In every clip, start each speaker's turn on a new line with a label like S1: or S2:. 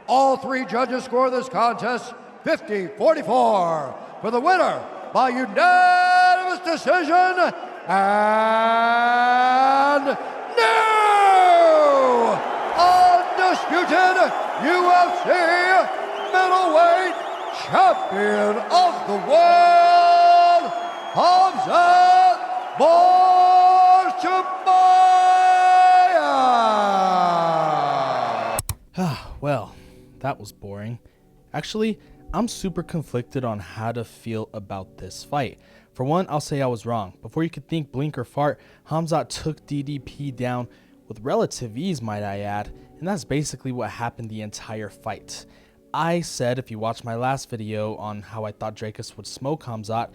S1: All three judges score this contest 50-44 for the winner by unanimous decision and new undisputed UFC middleweight champion of the world, Khamzat Chimaev.
S2: Well, that was boring. Actually, I'm super conflicted on how to feel about this fight. For one, I'll say I was wrong. Before you could think, blink, or fart, Khamzat took DDP down with relative ease, might I add, and that's basically what happened the entire fight. I said, if you watched my last video on how I thought Dricus would smoke Khamzat,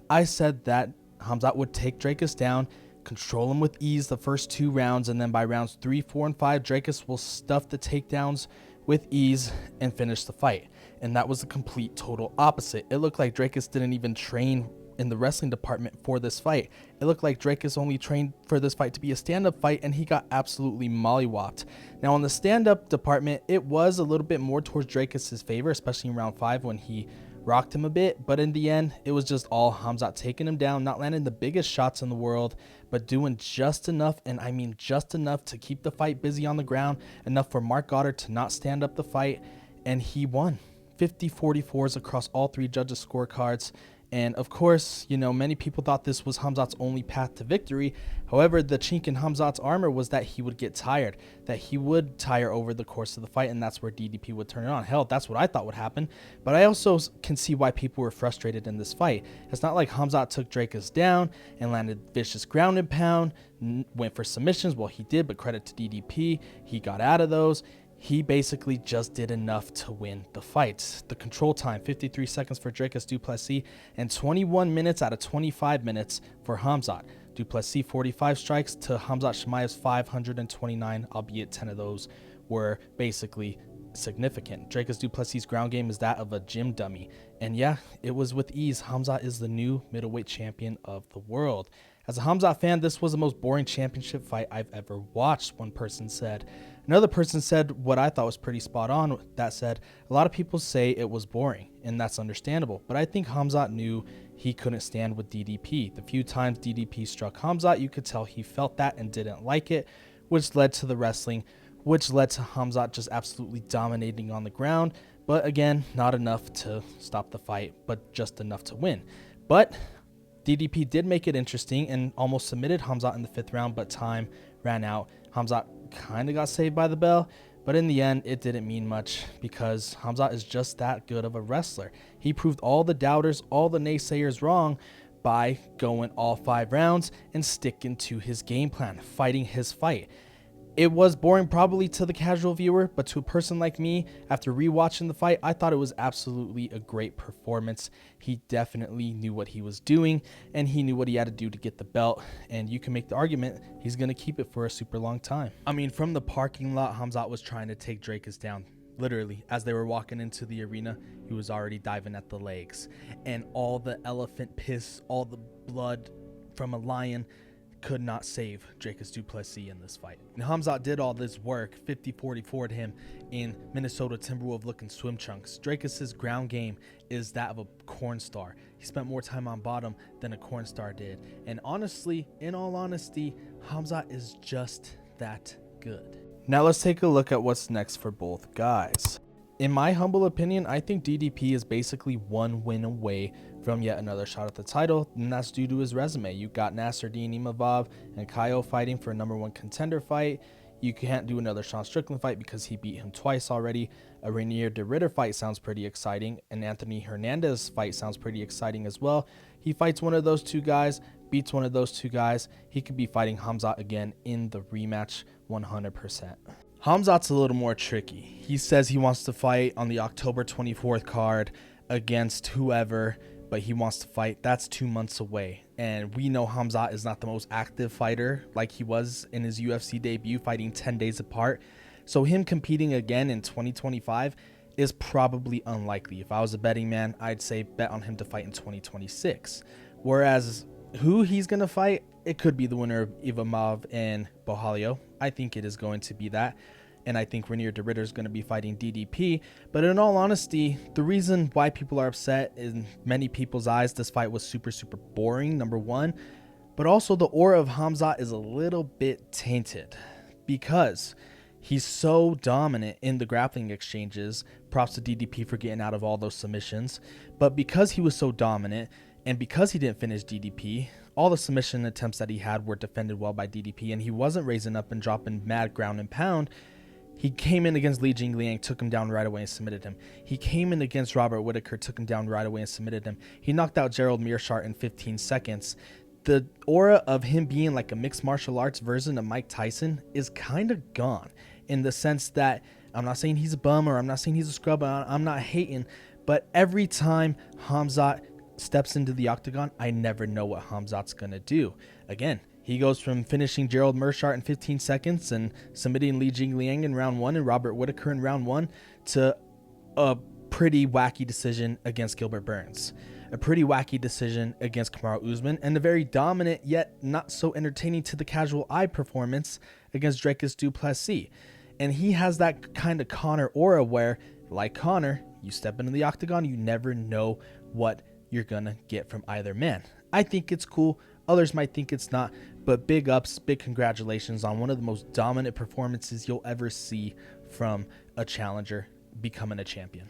S2: I said that Khamzat would take Dricus down, control him with ease the first 2 rounds, and then by rounds 3, 4, and 5, Dricus will stuff the takedowns with ease and finish the fight. And that was the complete total opposite. It looked like Dricus didn't even train in the wrestling department for this fight. It looked like Dricus only trained for this fight to be a stand-up fight, and he got absolutely mollywopped. Now, in the stand-up department, it was a little bit more towards Dricus's favor, especially in round 5 when he rocked him a bit, but in the end, it was just all Khamzat taking him down, not landing the biggest shots in the world, but doing just enough, and I mean just enough to keep the fight busy on the ground, enough for Marc Goddard to not stand up the fight, and he won. 50-44s across all 3 judges' scorecards. And of course, you know, many people thought this was Khamzat's only path to victory. However, the chink in Khamzat's armor was that he would get tired, that he would tire over the course of the fight, and that's where DDP would turn it on. Hell, that's what I thought would happen. But I also can see why people were frustrated in this fight. It's not like Khamzat took Dricus down and landed vicious ground and pound, went for submissions. Well, he did, but credit to DDP. He got out of those. He basically just did enough to win the fight. The control time, 53 seconds for Dricus du Plessis and 21 minutes out of 25 minutes for Khamzat. Du Plessis 45 strikes to Khamzat Chimaev's 529, albeit 10 of those were basically significant. Dricus du Plessis' ground game is that of a gym dummy. And yeah, it was with ease. Khamzat is the new middleweight champion of the world. As a Khamzat fan, this was the most boring championship fight I've ever watched, one person said. Another person said what I thought was pretty spot on. That said, a lot of people say it was boring, and that's understandable. But I think Khamzat knew he couldn't stand with DDP. The few times DDP struck Khamzat, you could tell he felt that and didn't like it, which led to the wrestling, which led to Khamzat just absolutely dominating on the ground. But again, not enough to stop the fight, but just enough to win. But DDP did make it interesting and almost submitted Khamzat in the 5th round, but time ran out. Khamzat kind of got saved by the bell, but in the end, it didn't mean much because Khamzat is just that good of a wrestler. He proved all the doubters, all the naysayers wrong by going all 5 rounds and sticking to his game plan, fighting his fight. It was boring probably to the casual viewer, but to a person like me, after rewatching the fight, I thought it was absolutely a great performance. He definitely knew what he was doing, and he knew what he had to do to get the belt, and you can make the argument he's going to keep it for a super long time. I mean, from the parking lot, Khamzat was trying to take Dricus down. Literally, as they were walking into the arena, he was already diving at the legs. And all the elephant piss, all the blood from a lion could not save Dricus du Plessis in this fight. And Khamzat did all this work, 50-44'd him in Minnesota Timberwolves looking swim trunks. Dricus's ground game is that of a corn star. He spent more time on bottom than a corn star did. And honestly, in all honesty, Khamzat is just that good. Now let's take a look at what's next for both guys. In my humble opinion, I think DDP is basically one win away from yet another shot at the title, and that's due to his resume. You got Nasruddin Imavov and Kyle fighting for a #1 contender fight. You can't do another Sean Strickland fight because he beat him twice already. A Rainier de Ritter fight sounds pretty exciting. An Anthony Hernandez fight sounds pretty exciting as well. He fights one of those 2 guys, beats one of those 2 guys. He could be fighting Khamzat again in the rematch 100%. Khamzat's a little more tricky. He says he wants to fight on the October 24th card against whoever, but he wants to fight. That's 2 months away. And we know Khamzat is not the most active fighter like he was in his UFC debut, fighting 10 days apart. So him competing again in 2025 is probably unlikely. If I was a betting man, I'd say bet on him to fight in 2026. Whereas who he's going to fight, it could be the winner of Imavov and Borralho. I think it is going to be that. and I think Renier de Ridder is going to be fighting DDP. But in all honesty, the reason why people are upset in many people's eyes, this fight was super boring, number one. But also the aura of Khamzat is a little bit tainted because he's so dominant in the grappling exchanges. Props to DDP for getting out of all those submissions. But because he was so dominant and because he didn't finish DDP, all the submission attempts that he had were defended well by DDP, and he wasn't raising up and dropping mad ground and pound. He came in against Li Jingliang, took him down right away and submitted him. He came in against Robert Whittaker, took him down right away and submitted him. He knocked out Gerald Meerschaert in 15 seconds. The aura of him being like a mixed martial arts version of Mike Tyson is kind of gone, in the sense that I'm not saying he's a bum or I'm not saying he's a scrub. I'm not hating, but every time Khamzat steps into the octagon, I never know what Khamzat's going to do. Again, he goes from finishing Gerald Meerschaert in 15 seconds and submitting Li Jingliang in round 1 and Robert Whittaker in round 1 to a pretty wacky decision against Gilbert Burns, a pretty wacky decision against Kamaru Usman, and a very dominant yet not so entertaining to the casual eye performance against Dricus du Plessis. And he has that kind of Conor aura where, like Conor, you step into the octagon, you never know what you're gonna get from either man. I think it's cool. Others might think it's not, but big ups, big congratulations on one of the most dominant performances you'll ever see from a challenger becoming a champion.